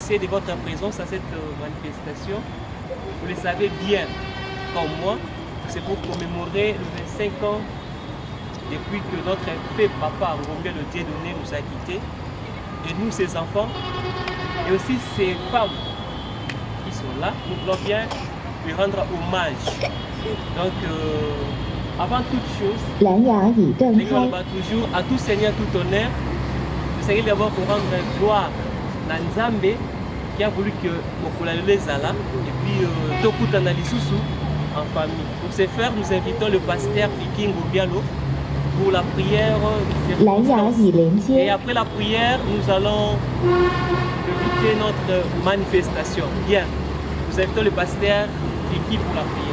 remercier de votre présence à cette manifestation. Vous le savez bien, comme moi, c'est pour commémorer le 25 ans depuis que notre fait papa Ngombe le Dieudonné nous a quittés. Et nous, ses enfants, et aussi ces femmes qui sont là, nous voulons bien lui rendre hommage. Donc, avant toute chose, toujours à tout Seigneur, tout honneur, le Seigneur d'abord pour rendre gloire à Nzambe qui a voulu que Mokola les Zala et puis Tokutana Lisusu en famille. Pour ce faire, nous invitons le pasteur Viking Obialo pour la prière. Et après la prière, nous allons débuter notre manifestation. Bien, nous invitons le pasteur Viking pour la prière.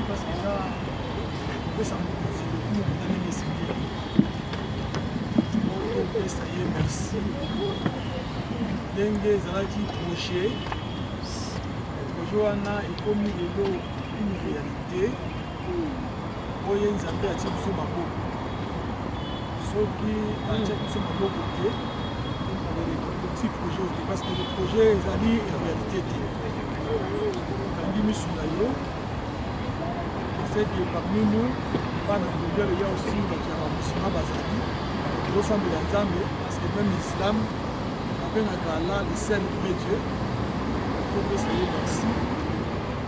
Parce que ça, ça merci. Dengue Zalaki projet. Projet wana ekomi lelo une réalité. Oye Nzambe atie biso maboko. Soki atie biso maboko te, petit projet parce que le projet ezali réalité te. Kandi misula yo. C'est que parmi nous, il y a aussi les musulmans bazali, qui ressemblent à Nzambe, parce que même l'islam, appelle Allah le seul vrai Dieu. Il faut que ça y est, merci.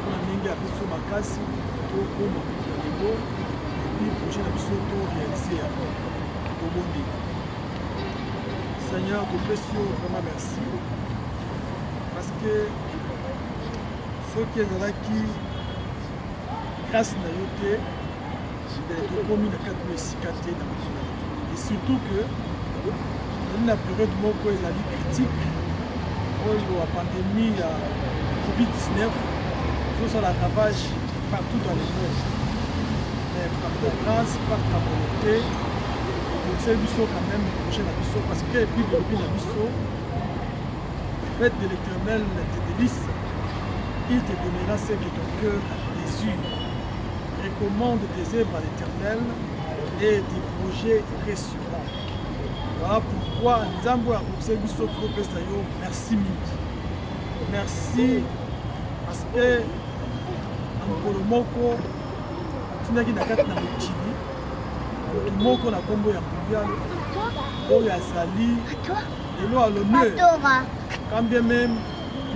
On a mis à Bissou Makassi, au Komo, et puis prochain épisode, tout réalisé au Bondi. Seigneur, de précieux, vraiment merci. Parce que ceux qui sont là qui grâce à Yoté, j'ai commis le 4 mois et surtout que dans la période où il y a eu critique, où il y a la pandémie, la COVID-19, tout ça la ravage partout dans le monde. Mais par ta grâce, par ta volonté, on sait quand même le prochain épisode parce que puis le épisode, fête de l'Éternel tes délices, il te donnera ce que ton cœur désire. Recommande tes œuvres à l'Éternel et des projets rassurants. Voilà pourquoi Nzambo a observé ce groupe. Merci mille. Merci parce que en Moko, tu n'as qu'à na mokili. Moko na kombo ya Mbialo. Oya Sali. Et nous à l'honneur. Quand bien même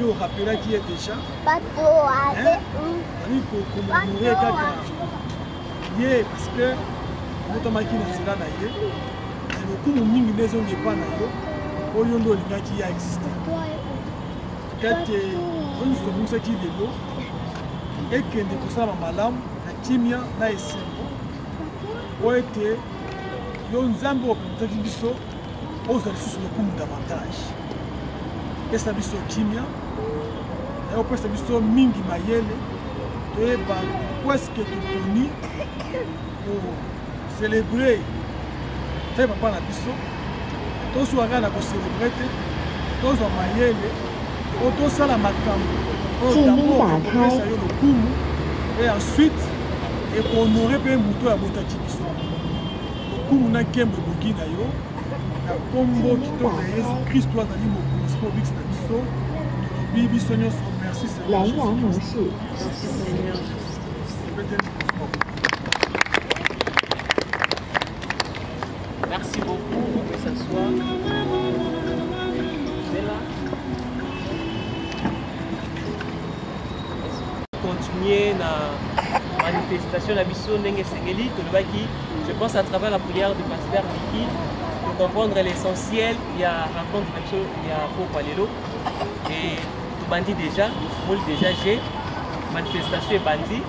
il rappela qui est déjà. Parce que motomaki na zela na ye lokumu mingi nezonge pa na yo oyo ndo olingaki ya existe kate oyo sobumisaki lelo ekende kosala malamu na kimia na esengo po ete yo nzambe opemetaki biso ozala lisusu lokumu davantage esa biso kimia na yo pesa biso mingi mayele toyeba pourquoi-ce que toponi pour célébrer fait papa na biso tozwaka na kocélébre te tozwa mayele po tosala makambo oyo d'abord yo lokumu et ensuite ekohonore mpe moto ya botaki biso lokumu na nkembo ebongi na yo na kombo kitoko ya yesu kristo azali mokonzi mpo bikisi na biso tolobi biso nyonso merci Seigneur. Merci beaucoup, on peut s'asseoir. C'est là. Continuer la manifestation de Bisso Nenge Sengeli, je pense à travers la prière du pasteur Vicky, pour comprendre l'essentiel, il y a rencontre il y a pour Palelo. Et tout bandit déjà, déjà j'ai manifestation et bandit.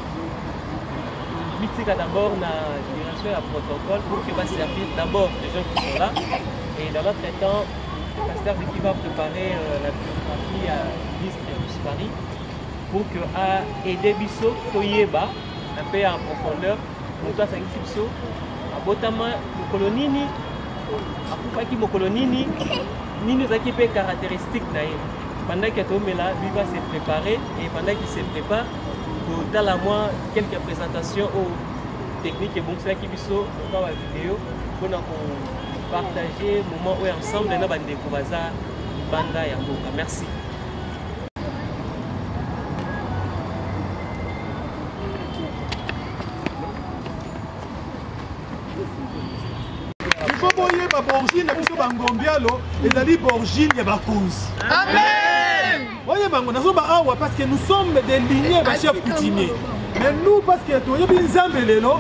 D'abord la direction et la protocole pour que va servir d'abord les gens qui sont là et dans l'autre temps le pasteur qui va préparer la biographie à l'Istre de Paris pour que à aider Bisso Koyeba un peu en profondeur pour toi ça Bisso à Botama le colonini akufaki mokolo nini ezaki pe caractéristique na ye. Pendant que Tomela lui va se préparer et pendant qu'il se prépare, dans la moi quelques présentations aux techniques et bon c'est qui biso dans la vidéo pour partager moment où ensemble na bande ko baza banda ya mboka. Merci. Il faut boyer ba borgine na biso bangombialo ezali borgine ya bakonzi. Amen. Voyez bango nazoba awa parce que nous sommes des lignées ba chef coutumier. Mais nous parce que toyebi nzambe lelo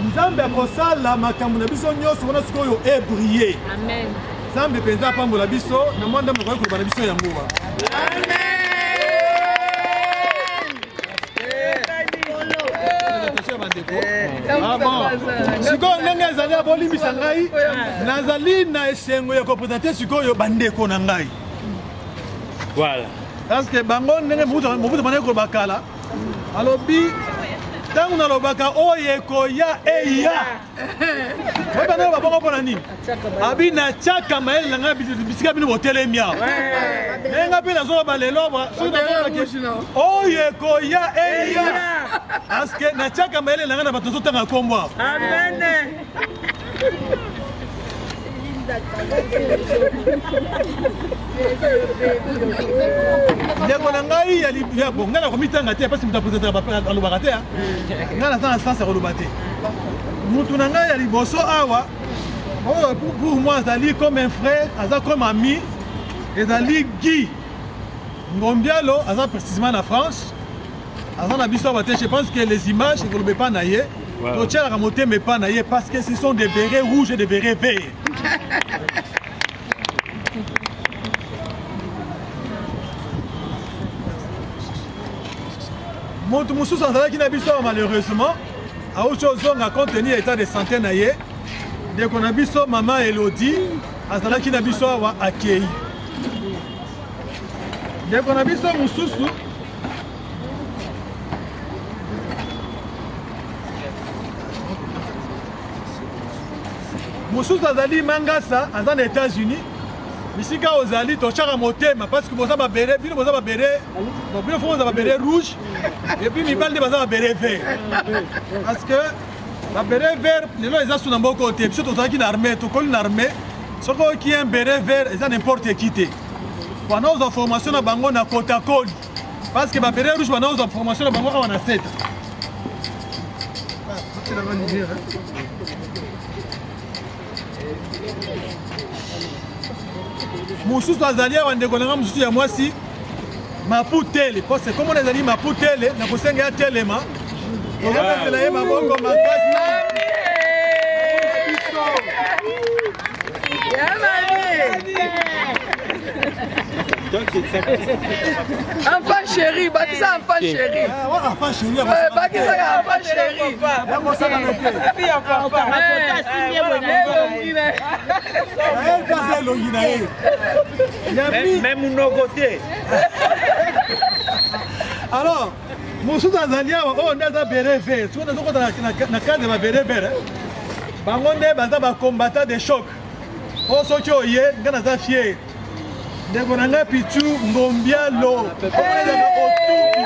nzambe akosala makambo na biso nyonso wana sikoyo ebriller. Amen. Nzambe penza pambola biso na mwanda moko ko bana biso yango wa. Amen. Ah bon. Sikoyo ndenge ezali abolimbisa ngai nazali na esengo ya kopresenter sikoyo bandeko na ngai. Voilà. Parce que bango ndenge mobutu bana ko bakala alobi tangu nalobaka oye koya eya oba na babongo pona nini abi na chaka mael na ngabi bisika bino botelemia nenga pe nazo ba lelo ba oye koya eya parce que na chaka mael na ngana batozo tanga kombo amen. Ndeko na ngai ya bon ngana komitanga te parce que mutapresenter ba alobaka te ngana sana sasa koloba te mutu na ngai ya liboso awa pour moi azali comme un frère aza comme ami ezali Guy Ngombialo aza précisément na France aza na biso bate. Je pense que les images ne kolobe pas na ye totiala ka motema pa na ye parce que ce sont des bérets rouges et des bérets verts. Montu mususu azalaki na biso malheureusement autre chose à contenir état de santé na ye ndeko na biso mama Elodie azalaki na biso awa akei ndeko na biso mususu mususu azali Mangasa aza na États-Unis bisika ozali tochaka motema parce que boza ba beret bino boza ba beret bon bino faut ba beret rouge et puis mibali de boza ba beret vert parce que ba beret vert lelo eza suna mboko te biso tozalaki na armée to koli na armée soko qui un beret vert eza n'importe qui te wana oza formation na bango na kota koli parce que ba beret rouge wana oza formation na bango awa na seta mususu azali awa ndeko nanga mususu ya mwasi maputele parce que comme on ezali maputele na kosenga ya telema tozopesela ye mabongo makasi enfant chéri, bâtissez enfant chéri. Enfant chéri, bâtissez enfant chéri. Même nos côtés. Alors, mususu azali awa oyo nde aza bere vert soki nazokota na cadre ya babere vert bango nde baza bacombattant de choc oyo soki oye nga naza fier ndeko na ngai Pichu Ngombialo otuki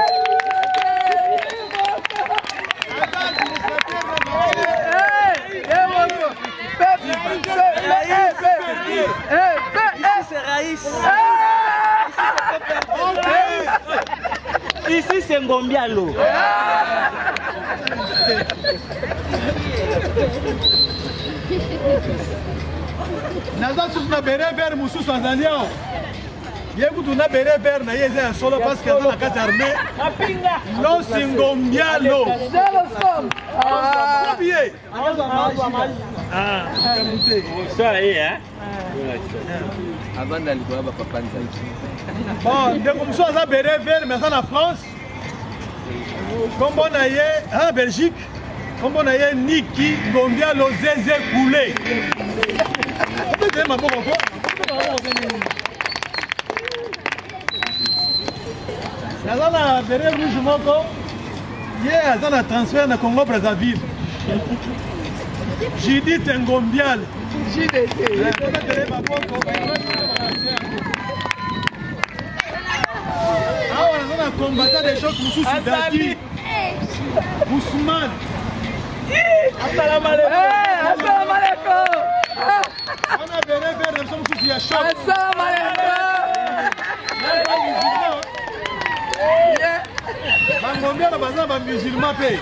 Ici c'est Ngombialo. naza susu na bere vert mususu azali awa ye kutu na bere vert na ye eza ya solo parce que aza na kati armée Losi Ngombialo ye bon ndeko mosusu aza bere vert mais aza na France kombo na ye en Belgique kombo na ye Niki Ngombialo Zeze Koulé naza na bere rouge moko ye aza na transfert na Congo Brazzaville Judith Ngombialo combattant des chocs Moussou Dadi Ousmane. Assalamu alaikum. Assalamu alaikum. On a béné vers le Moussou qui a choc. Assalamu alaikum. Combien de bazar va musulman paye?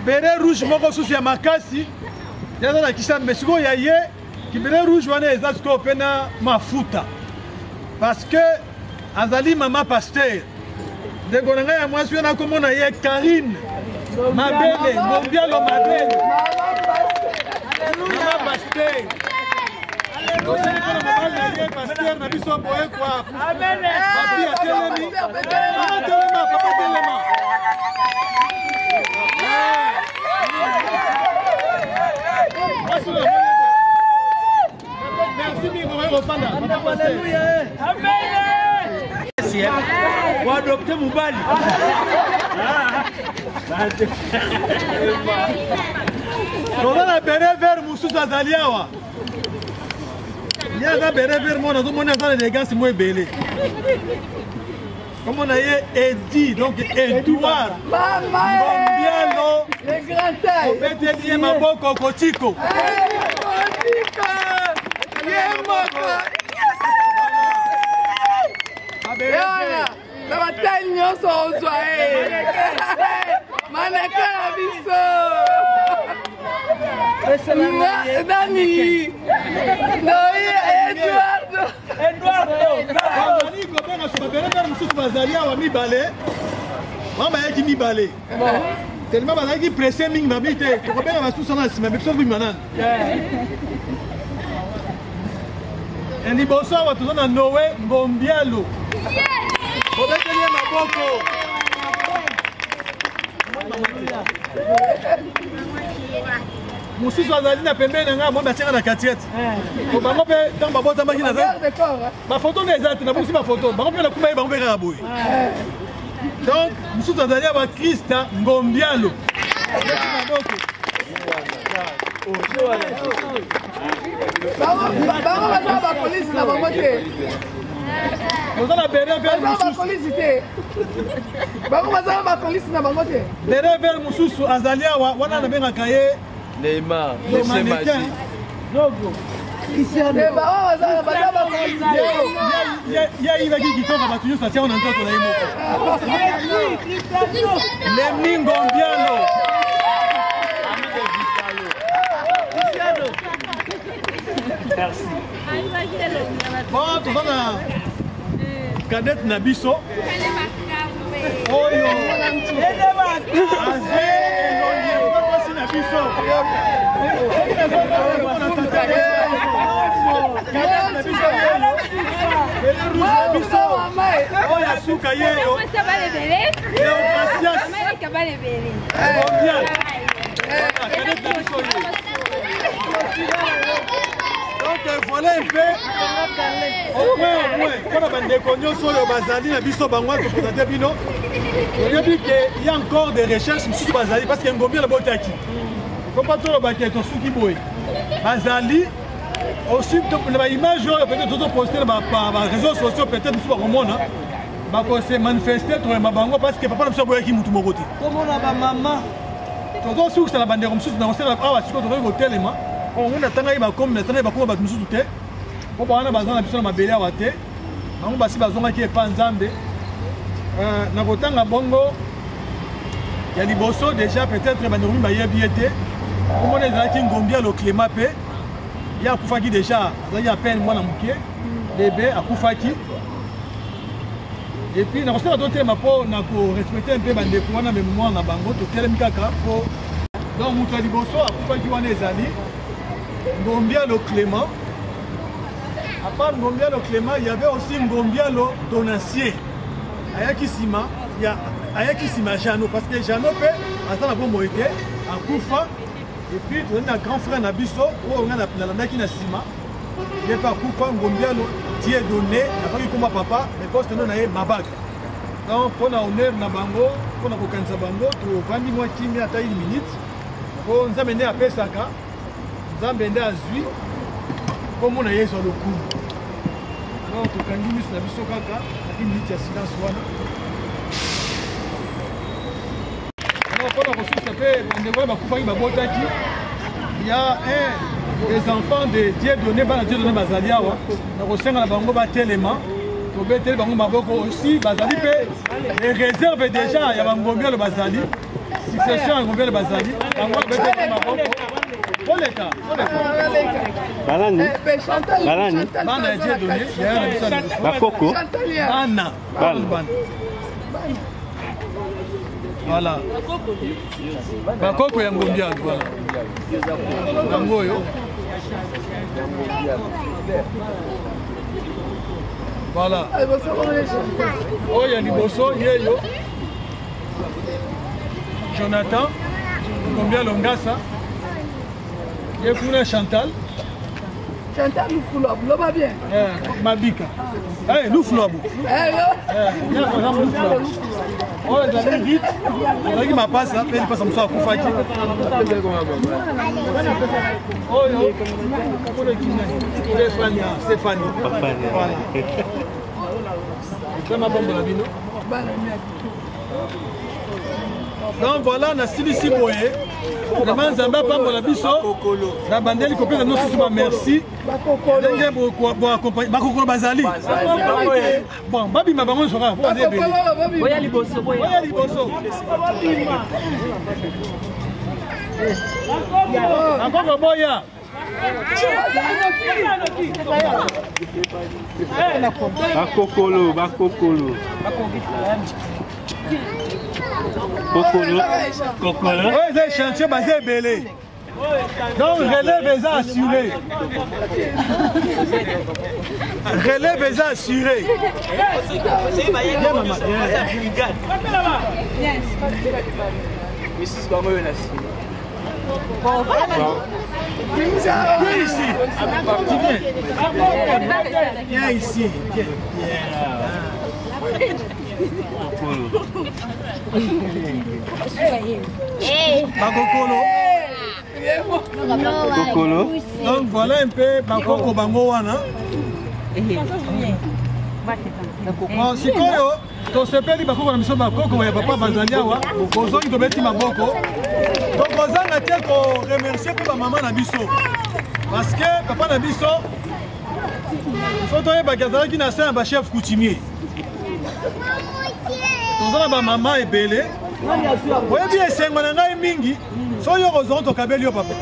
Béné rouge moko susi ya makasi. Yaza na kisha mesiko ya ye. Kibele rouge wana eza siko pena mafuta parce que azali mama pasteur ndeko na ngai ya mwasi wana komona ye Karine Mabele Ngombialo Mabele mama pasteur osali kona mama na ye pasteur na biso boye kwa amen papi atelemi papa telema papa telema merci miko wewe opanda haleluya amen kwa adopter mubali Tona bere ver Moussou azaliawa ya na bere ver mona zo mona za élégance mo ebele comme on a Edi donc Edouard Ngombialo le grand taille obeteli maboko Kotiko na batali nyonso ozwa maneke na biso nani Eduardo mosusu bazali awa mibale mama bayaki mibale tellement bazalaki presse mingi babi te tokobenga basusu na nsima biso bima nani liboso awa toza na Noé Ngombialo obeteli ye maboko mosusu azali na pembeni na ngai mwa batiaka na katiete bango mpe ntango babotamaki na bafoto nde eza te nabusi bafoto bango mpe nakuma ye bango mpe kaka boye donc mosusu azali ya bakrista Ngombialo bango baza bapolisi na bango te oza na bere ver mosusu bango baza bapolisi na bango te bere ver mosusu azali awa wana nabengaka ye Neymar yayibaki kitoko bato nyonso atiako na nzoto na ye moko Lemni Ngombialo merci bon toza na kadete na biso oyo azwi elongi na biso oyo asuka yeyo Leogratias donc voilà un peu au moins mpona bandeko nyonso oyo bazali na biso bango topresente bino oyebi ke y a encore des recherches mosusu bazali parce que Ngombialo botaki faut pas tolobaki tosuki boye bazali aussi na baimage oyo peut-être tozoposte na baréseaux sociaux peut-être mosusu bakomona bakose manifeste toyema bango parce que papa na biso aboyaki mutu moko te tomona bamama tozosukisa na bandeko mosusu na kosala awa sikoyo tokoki kotelema ongo natangaki bakomi natangaki bakoma bato mosusu te po bawana baza na biso na mabele awa te bango basi bazongaki epa nzambe na kotanga bongo ya liboso déjà peut-être bandeko mimi bayebi ye te omona ezalaki Ngombialo Clément mpe ye akufaki déjà azalaki ya peine mwana moke bebe akufaki et puis nakosala totelema mpo na korespecte mpe bandeko wana mémoire na bango totelemi kaka mpo donc moto ya liboso akufaki wana ezali Ngombialo Clément. À part Ngombialo Clément, il y avait aussi Ngombialo Donatien. Ayaki Sima Jano, parce que Jano peut, à ça la bombe était, à Koufa, et puis tu as un grand frère Nabiso, où on a la qui n'a Sima. Il n'y a pas Koufa, Ngombialo, qui est donné, il n'y a pas eu comme papa, mais poste non, il y a Mabag. Donc, pour l'honneur, Nabango, mpona kokanisa bango tovandi mwa kimia ata 1 minute po nzambe nde apesaka nzambe nde azwi komona yesu alokumu alors tokangi miso na biso kaka na 1 minute ya silence wana alors mpona kosusa mpe bandeko oyo bakufaki babotaki ya des enfants de Dieu donné bana Dieu donné bazali awa na kosenga na bango batelema tobeteli bango maboko aussi bazali pe les réserves déjà ya bangombi le bazali succession ya ngombi le bazali bango beteli maboko oleka balani balani bana ya Dieu donné ya na biso bakoko bana bana voilà bakoko ya ngombi ya voilà bango oyo voilà oyo ya liboso yeyo Jonathan Ngombia Longasa ye kuna Chantal Loufoulob, l'homme va bien. Mabika. Eh, Loufoulob. Oh, la vite. On qui m'a passé, il passe comme ça à Koufaki. Oh, Stéphanie. Voilà. C'est ma bombe la bino. Donc voilà, on a Silisi Boye. Vraiment, Nzamba Pambola Biso. La bandelle copine de nous tous, merci. Pour accompagner. Bakokolo Bazali. Bon, Babi m'a bango sera. Boya Liboso. Boya Liboso. Encore Boya. Bakokolo, bakokolo. Kokolo. Kokolo. Oui, c'est chantier basé belé. Donc, relève les assurés. Relève les assurés. Viens ici. Viens ici. Bakokolo. Kokolo. Donc voilà un peu bakoko bango wana. Bon, sikoyo tosepeli bakoko na biso bakoko ya papa bazali awa kozongi tobeti maboko tokozanga te koremercie mpe bamama na biso parce que papa na biso ifo toyebaki azalaki na se na bachef coutumier toza na bamama ebele oyebi esengo na ngai mingi so yo kozongo tokabeli yo papa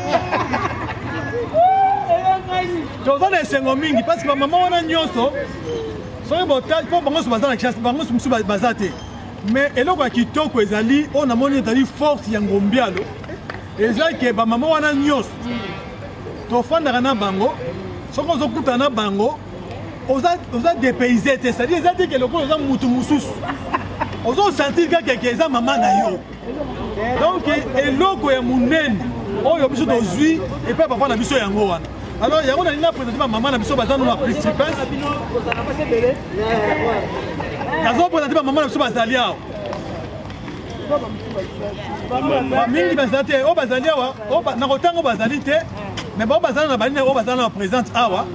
toza na esengo mingi parce que bamama wana nyonso soki botali mpo bango so baza na chasse bango mosusu baza te mais eloko ya kitoko ezali oyo namoni ezali force ya ngombialo ezali ke bamama wana nyonso tofandaka na bango soki ozokutana na bango oza dépayse te c'est-à-dire eza te ke lokola oza mutu mosusu ozosentir kaka eza mama na yo donc eloko ya monene oyo biso tozwi epai papa na biso yango wana alors yango nalingi naprésente bamama na biso baza no na principes nazoprésente bamama na biso bazali awa mingi bazali te oyo bazali awa na kotanga oyo bazali te mais bao bazala na balini oyo bazala na baprésente awa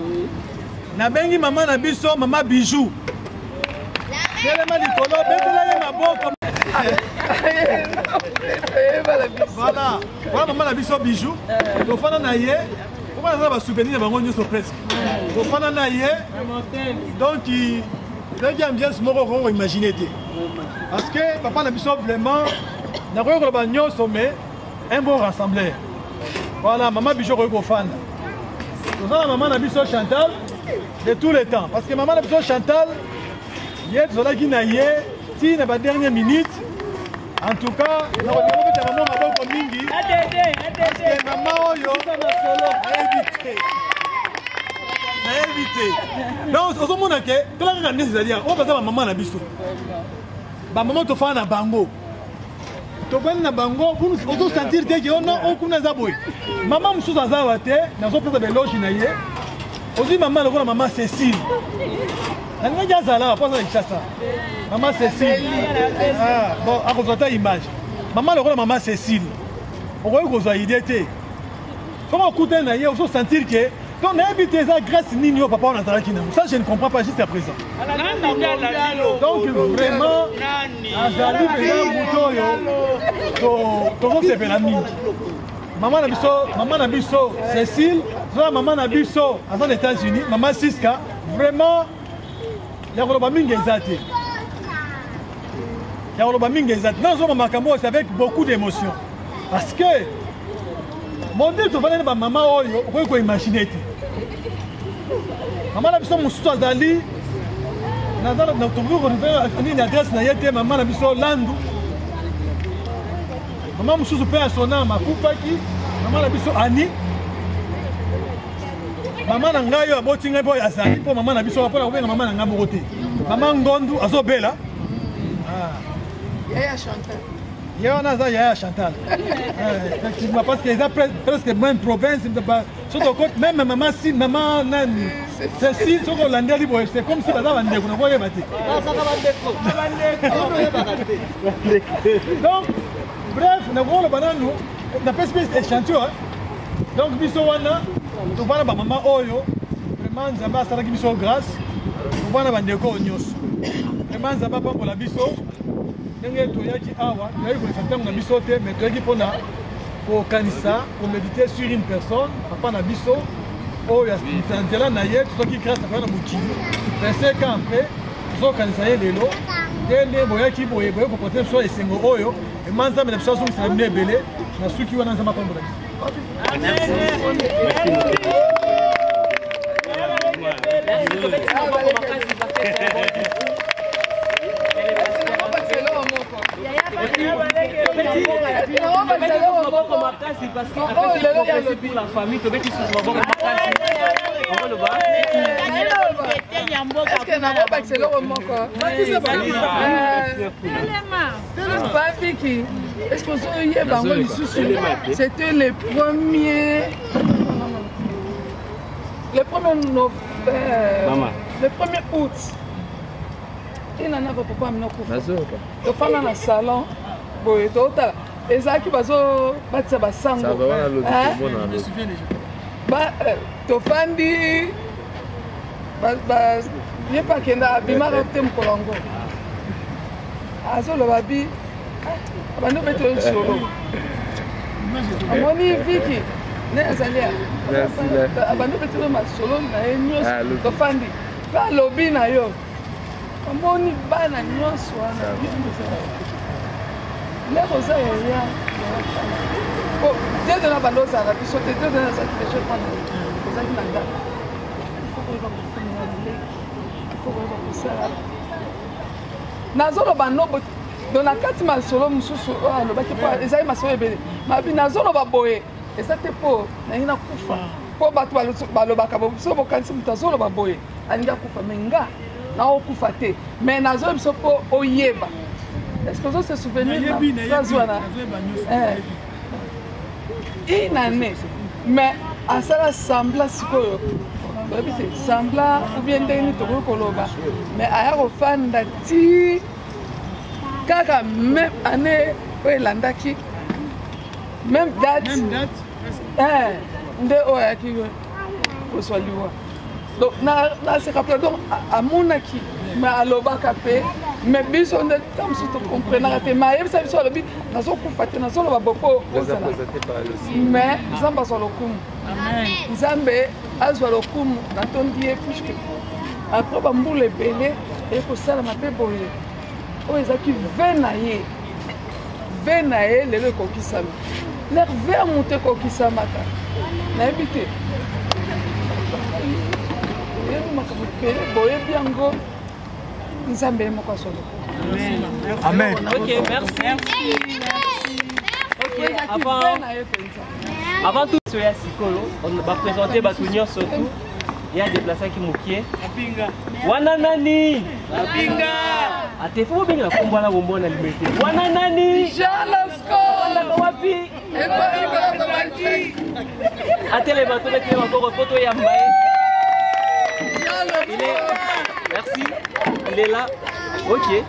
nabengi mama na biso mama bijou telema likolo betela ye maboko voilà voilà mama na biso bijou tofanda na ye comment ça va souvenir de bango nyonso presque tofanda na ye donc ezalaki ambiance moko okongo imagine te parce que papa na biso vraiment nakoki koloba nyonso mais un bon rassembleur voilà mama bijou okoki kofanda toza na mama na biso Chantal de tous les temps parce que mama na biso Chantal ye tozalaki na ye ti na badernire minute en tout cas nakobeta mama maboko mingi parce que mama oyo nayebi te donc ozomona ke tolakaka ndesi ezali oyo baza bamama na biso bamama tofana na bango tobani na bango ozosentir te ke oyo kuna eza boye mama mosusu aza awa te nazopesa beloge na ye ozwi mama lokola mama Cécile nalingi azala mposa Kinshasa. Maman Cécile. Ah, bon, akozwa ta image. Maman lokola maman Cécile. Okoki kozwa idée te. Comment okuta na ye ozo sentir que donc n'habitez ça grâce nini au papa on azalaki na. Ça je ne comprends pas jusqu'à présent. Donc vraiment azali pena moto yo to sepela mingi. Maman na biso Cécile, maman na biso aux États-Unis, maman Siska, vraiment ya koloba mingi ezate. Ya koloba mingi ezate. Dans makambo c'est avec beaucoup d'émotion. Parce que mon Dieu, tu vas aller maman oyo, on peut imaginer. Maman na biso mususu azali na tobulu ko ni adresse na yete maman na biso landu. Maman mususu pe asona makupaki, maman na biso ani. Maman na ngai yo aboti ngai boy azali po maman na biso po na kobenga maman na ngai bokote. Maman Ngondu azobela. Ah. Yaya Chantal. Yaya Chantal. Effectivement, parce qu'ils ont presque même province, même maman si maman nani. Cécile, c'est comme si madame Andé, vous ne voyez pas. Donc, bref, nous avons le banane, nous avons fait échantillon. Donc, Bissowana, nous avons la maman Oyo, vraiment, nous avons fait Bisso grâce, nous avons fait Ndeko Nyos. Vraiment, nous avons fait la Bisso. Ndenge toyaki awa, toyaki kolefata na biso te, mais toyaki mpona kokanisa, koméditer sur une personne, papa na biso, oyo nzela na ye, tozoki grâce akoya na mokili. 25 ans après, tozokanisa ye lelo, nde boyaki boye koporte biso esengo oyo, emanzambe na biso azongisela bino ebele, na suki wana nzambe akombola parce que pour la famille, tu veux qu'ils soient bons. C'était les premiers. Le 1er novembre. Le 1er août. Il n'en a pas pourquoi amener au couvre. Tu fais dans le salon. Et ça qui va se battre ba sango. Ça va le tofandi ba ye pa kenda bimara tem kolongo. Azo lo babi abano beto solo. Amoni Vicky ne azalia. Abano beto ma solo na enyo tofandi. Ba lobi na yo. Amoni bana nyonso wana. Les rosés, il y a. Oh, Dieu de la bande, ça va. Puis sauter Dieu de la bande, je vais prendre les amis là. Il faut qu'on va pour il faut qu'on va pour ça. Nazolo banobo dans la carte mal solo mususu ah le baki pa ezali masolo ebele. Mabi nazolo baboye. Et ça te po na ina kufa. Po batu balobaka bo so bokanisi mutazolo baboye. Alinga kufa menga na okufa te. Mais nazolo biso po oyeba. Est-ce que vous se souvenez de ça? Une année. Mais à ça, la sembla, sembla, ou bien dernier tour koloba. Mais à la fan d'ati, car même année, oui, l'andaki, même date. Même date. De oaki, pour soit liwa. Donc, na se rappelle donc à Monaki, mais à l'Obakapé. Mais bis on est comme si tu comprenais la thème. Mais ça sur le but, nous sommes confatés, nous sommes beaucoup. Mais nous sommes sur le coup. Nous sommes sur le coup. Dans ton dieu puisque après bambou les belés et que ça m'a fait boire. Oh ils ont qui venaye les coquisam. Leur verre monter coquisamata. N'habité. Boye bien go. Amen. Ok, merci. Ok, avant tout, on va présenter Batounia surtout. Il y a des places qui mouquent. Wananani. Ate faut bien la combat la bombe na liberté. Wananani. Jalasko. Wapi. Ate les bateaux qui vont encore photo ya mbaye. Merci. Il est là. Ok.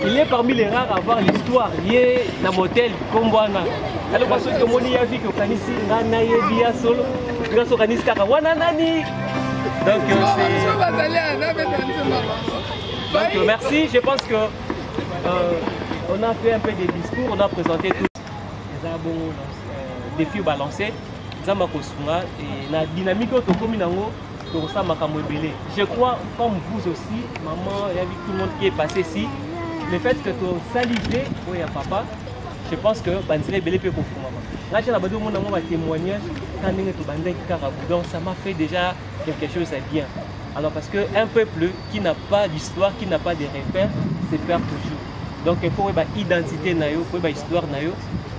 Il est parmi les rares à avoir l'histoire liée à motel Kombwana. Alors parce que mon a vu que Kanisi Nana Yebia Solo, grâce au Kanis Karawananani. Donc merci. Je pense que on a fait un peu des discours, on a présenté tous les défis balancés. Et la dynamique au Tokominango. Je crois, comme vous aussi, maman, et avec tout le monde qui est passé ici, le fait que tu as salivé, oui, papa, je pense que Banzele Belé peut confirmer. Là, j'ai un témoignage, donc ça m'a fait déjà quelque chose de bien. Alors, parce qu'un peuple qui n'a pas d'histoire, qui n'a pas de repères, se perd toujours. Donc, il faut une identité, une histoire,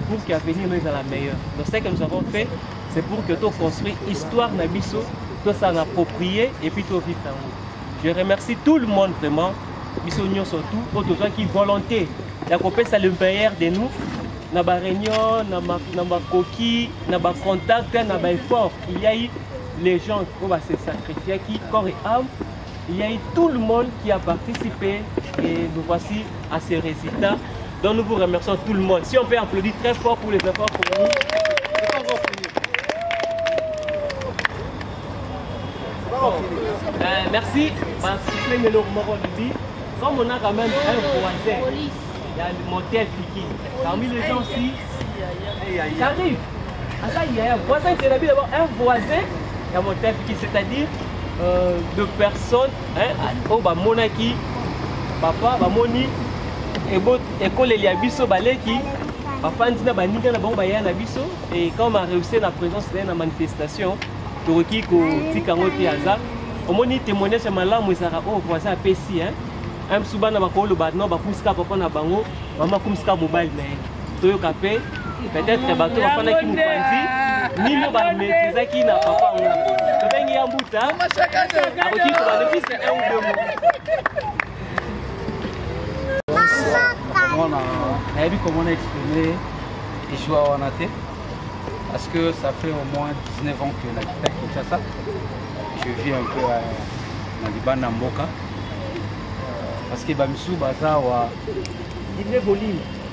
pour que l'avenir nous soit la meilleure. Donc, ce que nous avons fait, c'est pour que tu construis l'histoire Nabiso. Tout ça approprié et puis tout vivre en haut. Je remercie tout le monde vraiment, Bissonion surtout, pour tous gens qui volonté. La copie c'est le meilleur de nous. Dans la réunion, dans la coquille, dans le contact, dans l'effort. Il y a eu les gens qui vont se sacrifier, qui corps et âme. Il y a eu tout le monde qui a participé et nous voici à ces résultats. Donc nous vous remercions tout le monde. Si on peut applaudir très fort pour les efforts pour nous. Merci. Comme on a quand même un voisin, il y a le motel Fiki. Parmi les gens aussi, j'arrive. Il y a un voisin qui est d'avoir un voisin, il y a un motel Fiki, c'est-à-dire de personnes, au Monaki, papa, Moni, école Eliabiso, Baleki, papa, Ndina Banika, Nabiso, et quand on a réussi la présence de la manifestation, Toroki, Tikangoki, Aza. Au moins, témoigner ce malin, moi, ça au voisin à Pessi. Un souban à Bakolo, Badno, Bakuska, Papa Nabango, Maman Kumska Mobile, Toyo Kapé, peut-être que bateau, Papa qui nous dit, ni nous, maîtriser qui n'a pas. Tu viens y en bouta, avec qui tu vas le fils, c'est un ou deux mots. On a vu comment on a exprimé les choix en athée. Parce que ça fait au moins 19 ans que j'habite à Kinshasa. Je vis un peu dans le Liban, Mboka. Parce que Bamisou Baza wa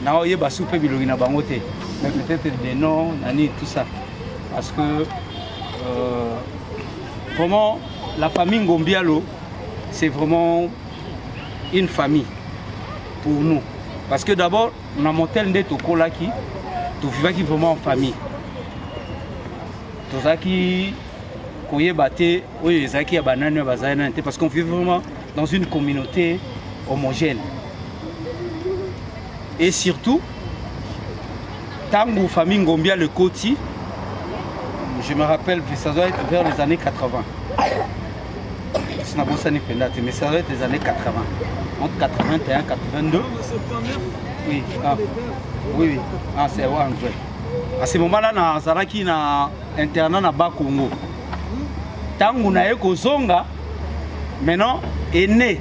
Naoye Basoupe Bilogina Bangote. Mais peut-être des noms, Nani, tout ça. Parce que vraiment la famille Ngombialo, c'est vraiment une famille pour nous. Parce que d'abord, on a monté le Tokola qui vit vraiment en famille. Tout ça qui parce qu'on vit vraiment dans une communauté homogène. Et surtout, tant que famille Ngombia le Koti, je me rappelle que ça doit être vers les années 80. Mais ça doit être les années 80. Entre 81 et 82. Oui, oui. Ah, c'est vrai. À ce moment-là, na Zaraki na internat na bas Congo. Tangu na eko zonga, maintenant est né.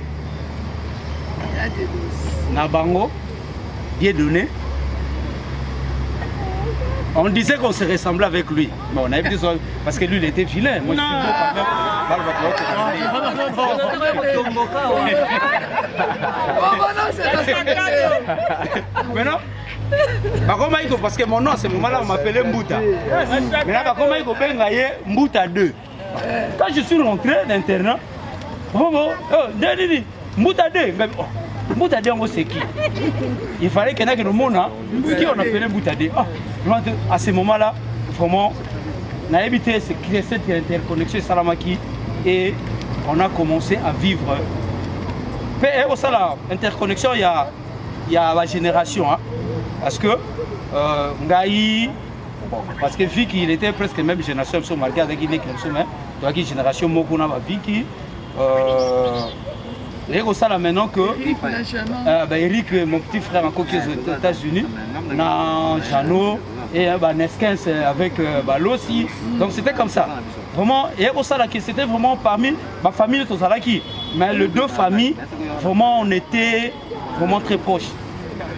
Na bango, bien donné. On disait qu'on se ressemblait avec lui. Mais on avait dit ça parce que lui il était vilain. Moi je suis maintenant, parce que mon nom, c'est moment là on m'appelait Mbouta. Maintenant, comment il faut Mbouta 2. Quand je suis rentré d'internat, Mbouta 2. Mbouta 2, c'est qui? Il fallait qu'il y ait un monde qui on appelait Mbouta 2. À ce moment-là, vraiment, on a évité cette interconnexion Salamaki et on a commencé à vivre. Et au sein de l'interconnexion, il y a la génération. Hein, parce que Ngaï, parce que Vicky, il était presque la même génération, malgré avec une génération Mokuna, Vicky. Et au sein maintenant que Eric, mon petit frère encore qui est aux États-Unis, Jano et Neskins avec Balossi. Donc c'était comme ça. Vraiment, et au sein c'était vraiment parmi ma famille de Tozalaki. Mais les deux familles, vraiment on était vraiment très proches.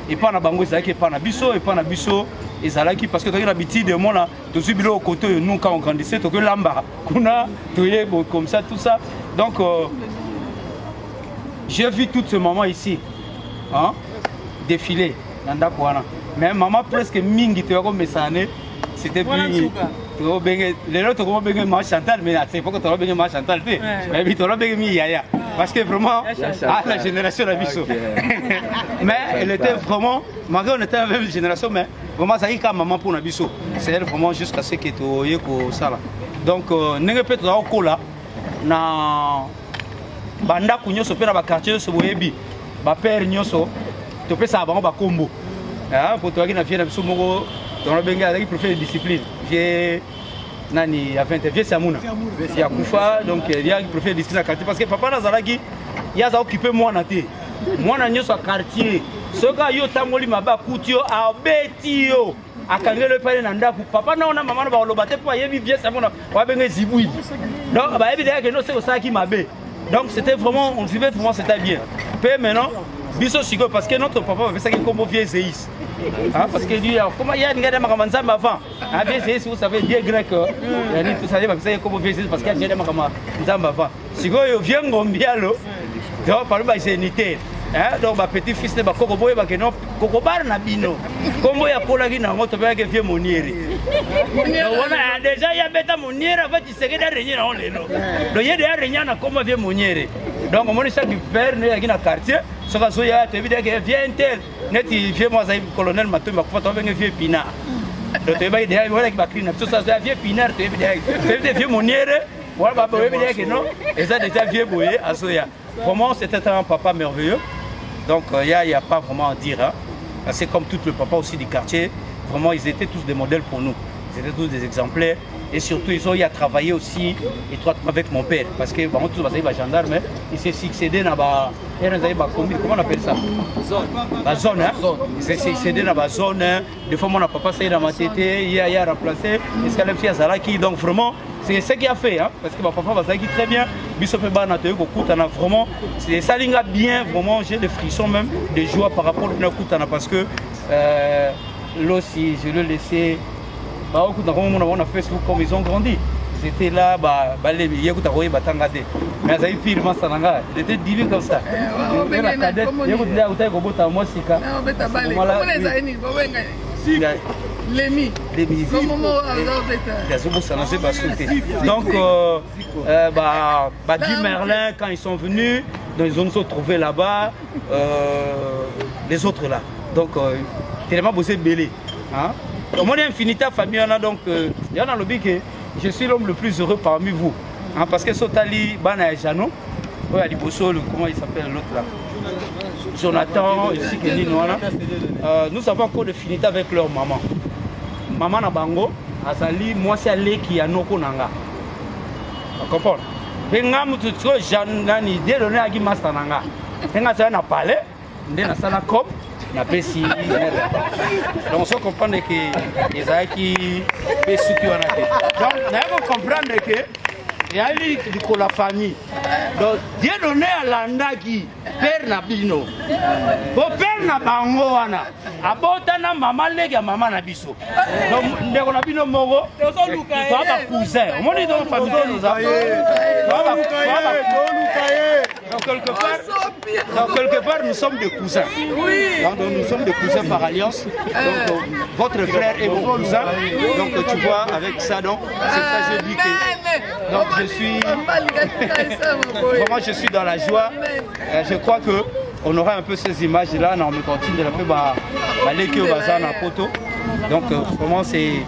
Et pas na Bango, et pas na Bisso, et pas na Bisso, et Zalaki parce que tu as l'habitude de moi là, tu suis au côté de nous quand on grandissait, tu as l'amba, tu es comme ça, tout ça. Donc, j'ai vu tout ce moment ici, hein, défiler. Mais maman presque mingi, tu as comme messané, c'était plus. Les autres ont bien ma Chantal, mais c'est pas que tu as bien ma Chantal, mais tu as bien mis Yaya. Parce que vraiment, la génération de la vie. Mais elle était vraiment, malgré on était la même génération, mais vraiment ça y est comme maman pour la vie. C'est elle vraiment jusqu'à ce que tu aies ça là. Donc, n'est-ce pas tout à là, na banda kunyoso pe na ba quartier so boyebi, ba père nyoso, tu peux ça ba combo. Ah, pour toi qui na fier na biso moko, dans le benga qui préfère discipline. J'ai nani a 20 vieux Samuna. Il y a Koufa donc il y a qui préfère discipline à quartier parce que papa Nazalaki il y a ça occupé moi na té. Moi na nyoso quartier. Ce gars yo tamoli maba kutio a betio. Akangele pale na ndaku papa na ona mama na ba lobate po yebi vieux Samuna wa benga zibui. Donc ba yebi derrière que non c'est ça qui m'a bé. Donc c'était vraiment on vivait vraiment c'était bien. Puis maintenant biso sigo parce que notre papa avait ça qui comme vieux Zéis. Ah, parce que lui, comment il y a une guerre de Makamanzamba avant? Vous savez, Dieu grec, tout ça, comme vieux parce qu'il y a une guerre de Makamanzamba avant. Si vous vient Gombialo, donc par exemple, c'est unité. Donc, ma petit-fils de Kokoboy, Kokobar Nabino. Comme il y a Polagui, on va vieux Monieri. Déjà, il y a Beta Monieri, en fait, il serait derrière dans les noms. Donc, il y a des Régnans comme vieux Monieri. Donc, on a du père, il y a un quartier. Ce que tu as vu, il vient tel. Net, il vient moi, colonel Matou, il m'a fait un vieux pinard. Donc, tu as vu, il y a un vieux pinard, tu as vu des vieux Monieri. Voilà, que non. Et ça, déjà vieux boyé à Soya. Vraiment, c'était un papa merveilleux. Donc, il n'y a pas vraiment à dire. Hein. C'est comme tout le papa aussi du quartier. Vraiment, ils étaient tous des modèles pour nous. Ils étaient tous des exemplaires. Et surtout, ils ont eu à travailler aussi étroitement avec mon père. Parce que, bon, tous les gendarmes, il s'est succédé dans la comment on appelle ça? La zone. Hein? Il s'est succédé dans la zone. Des fois, mon papa s'est dans ma tête, il a remplacé. Il s'est Zalaki. Donc, vraiment, c'est ce qu'il a fait. Hein? Parce que mon papa va Zalaki très bien. Vraiment, c'est ça qui a bien. Vraiment, j'ai des frissons même, des joies par rapport à Koutana. Parce que là aussi, je l'ai laissé. On a Facebook comme ils ont grandi. C'était là, mais ça pire, il était divin comme ça. Donc, du Merlin, quand ils sont venus, ils ont trouvé là-bas, les autres là. Donc, tellement bossé belé. Moi, il y a infinité de famille, donc il y en a le big. Je suis l'homme le plus heureux parmi vous. Hein, parce que Sotali, Bana et Jano, comment il s'appelle l'autre là? Jonathan, ici, nous avons encore de finité avec leur maman. Maman Nabango, Azali, moi c'est allé qui a Noko Nanga. Vous comprenez? Vengam tout ce Janani, dès le nez à Guimasta Nanga. Venga, ça n'a pas l'air, n'a pas la cop. Donc on se comprend que les gens qui peuvent soutenir. Donc on comprend que il y a eu la famille. Donc Dieu donné à l'andaki père Nabino. Pour père Nabango wana. Abotana maman lega maman Nabiso. Donc ndeko Nabino mogo. Baba cousin. On dit dans famille nous avons. Donc quelque part nous sommes des cousins. Donc nous sommes des cousins par alliance. Donc votre frère est mon cousin. Donc tu vois avec ça donc c'est ça je dis que donc je suis vraiment je suis dans la joie. Je crois que on aura un peu ces images là, on me continue de la peu l'équipe au bazar en photo. Donc vraiment c'est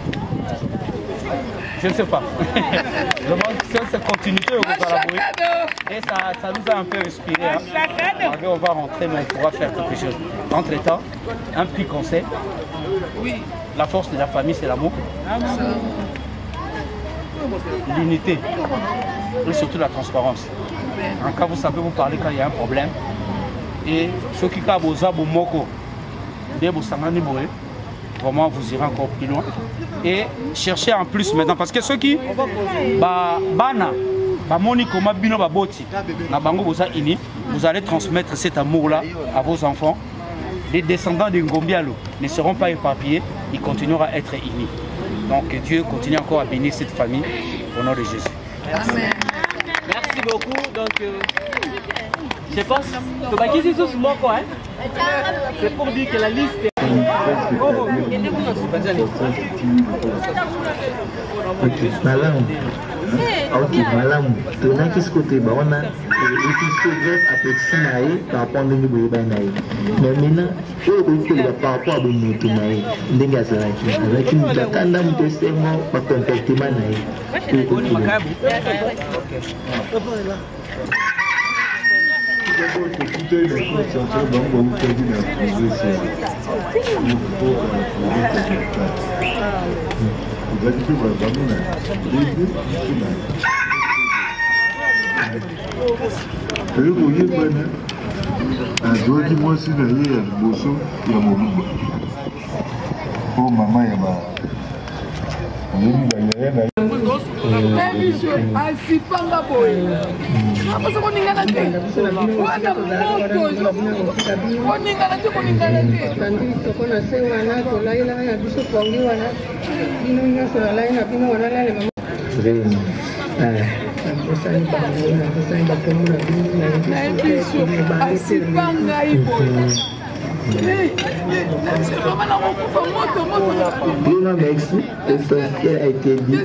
je ne sais pas. Vraiment cette continuité au Bazaraboué. Et ça nous a un peu inspiré. Hein. Après, on va rentrer mais on pourra faire quelque chose. Entre temps, un petit conseil. Oui. La force de la famille c'est l'amour. L'unité et surtout la transparence. En cas vous savez vous parler quand il y a un problème et ceux qui ont besoin de moko, vraiment vous irez encore plus loin et chercher en plus maintenant parce que ceux qui bana vous allez transmettre cet amour là à vos enfants les descendants de Ngombialo ne seront pas éparpillés, ils continueront à être unis. Donc que Dieu continue encore à bénir cette famille au nom de Jésus. Amen. Merci beaucoup. Donc, je pense que c'est pour dire que la liste est... Ok, madame, tunaki côté bah on a grâce à petit naï par rapport à nous naï. Mais maintenant, par rapport à nous naï, n'enga ça avec une tanda m'tester moi pas comportement naï. asipanga boye aposo koningana te wana moto koningana te koningana te tokona se wana tolaila ya biso pongi wana bino nyonso nalai na bino wana lale mama asipanga iboye Bruno Mexi, l'essentiel a été dit.